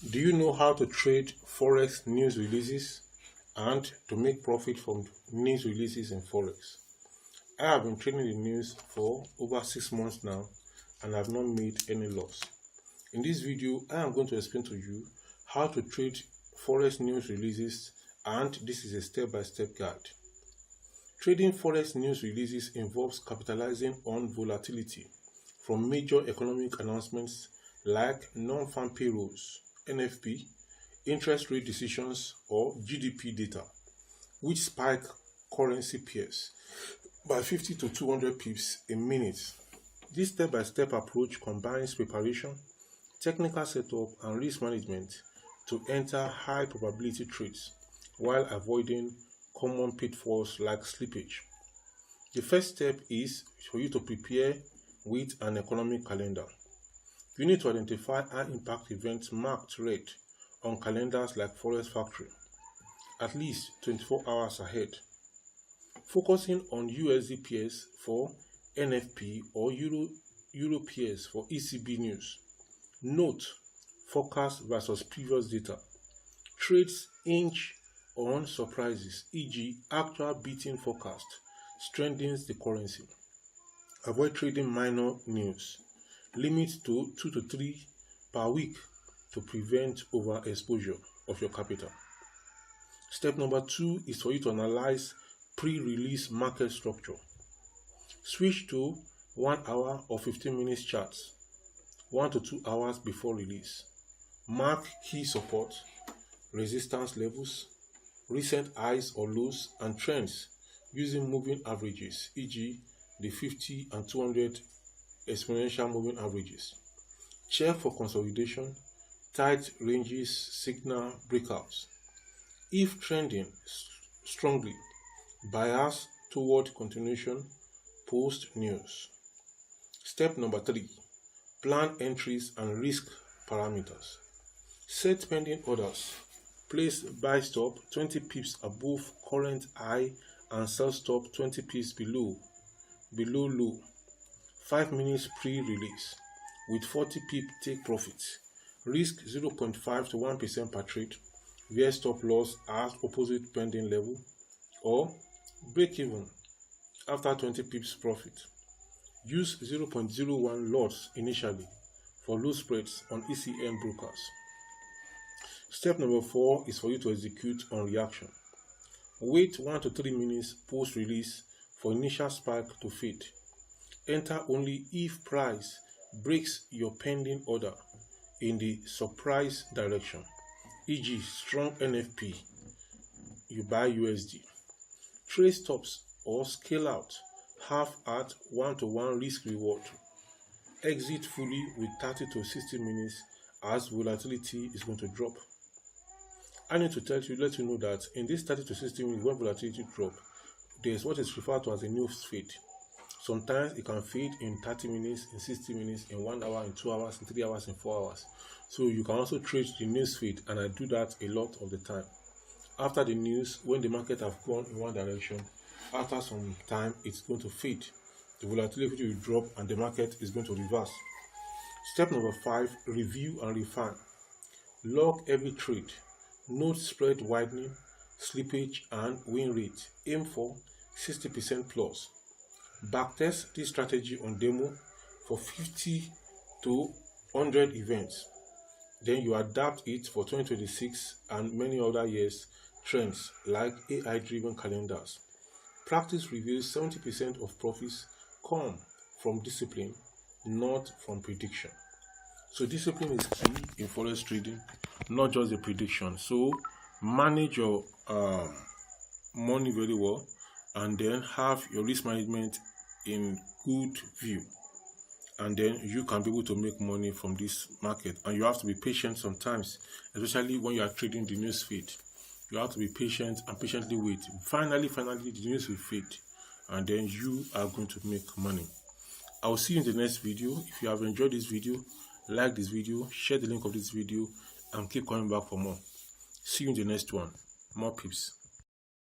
Do you know how to trade Forex news releases and to make profit from news releases in Forex? I have been trading the news for over 6 months now and have not made any loss. In this video, I am going to explain to you how to trade Forex news releases, and this is a step-by-step guide. Trading Forex news releases involves capitalizing on volatility from major economic announcements like non-farm payrolls, NFP, interest rate decisions, or GDP data, which spike currency pairs by 50 to 200 pips a minute. This step-by-step approach combines preparation, technical setup, and risk management to enter high probability trades while avoiding common pitfalls like slippage. The first step is for you to prepare with an economic calendar. You need to identify high impact events marked red on calendars like Forex Factory, at least 24 hours ahead. Focusing on USD pairs for NFP or Euro pairs for ECB news. Note: forecast versus previous data. Trades hinge on surprises, e.g. actual beating forecast strengthens the currency. Avoid trading minor news. Limit to 2 to 3 per week to prevent overexposure of your capital. Step number 2 is for you to analyze pre-release market structure. Switch to 1 hour or 15 minutes charts 1 to 2 hours before release. Mark key support, resistance levels, recent highs or lows, and trends using moving averages, e.g. the 50 and 200 exponential moving averages. Check for consolidation, tight ranges, signal breakouts. If trending strongly, bias toward continuation post news. Step number 3, plan entries and risk parameters. Set pending orders. Place buy stop 20 pips above current high and sell stop 20 pips below low. 5 minutes pre-release. With 40 pip take profits. Risk 0.5 to 1% per trade, where stop loss at opposite pending level, or break even after 20 pips profit. Use 0.01 lots initially for low spreads on ECN brokers. Step number 4 is for you to execute on reaction. Wait 1 to 3 minutes post-release for initial spike to fade. Enter only if price breaks your pending order in the surprise direction, e.g. strong NFP, you buy USD. Trade stops or scale out half at 1-to-1 risk reward. Exit fully with 30 to 60 minutes as volatility is going to drop. I need to let you know that in this 30 to 60 minutes when volatility drop, there is what is referred to as a news fade. Sometimes it can fade in 30 minutes, in 60 minutes, in 1 hour, in 2 hours, in 3 hours, in 4 hours. So you can also trade the news feed, and I do that a lot of the time. After the news, when the market have gone in one direction, after some time it's going to fade. The volatility will drop and the market is going to reverse. Step number 5, review and refine. Log every trade. Note spread widening, slippage, and win rate. Aim for 60% plus. Backtest this strategy on demo for 50 to 100 events. Then you adapt it for 2026 and many other years trends like AI-driven calendars. Practice reveals 70% of profits come from discipline, not from prediction. So discipline is key in Forex trading, not just the prediction. So manage your money very well, and then have your risk management in good view, and then you can be able to make money from this market. And you have to be patient sometimes, especially when you are trading the news feed. You have to be patient and patiently wait. Finally the news will fade, and then you are going to make money. I will see you in the next video. If you have enjoyed this video, like this video, share the link of this video, and keep coming back for more. See you in the next one. More peeps.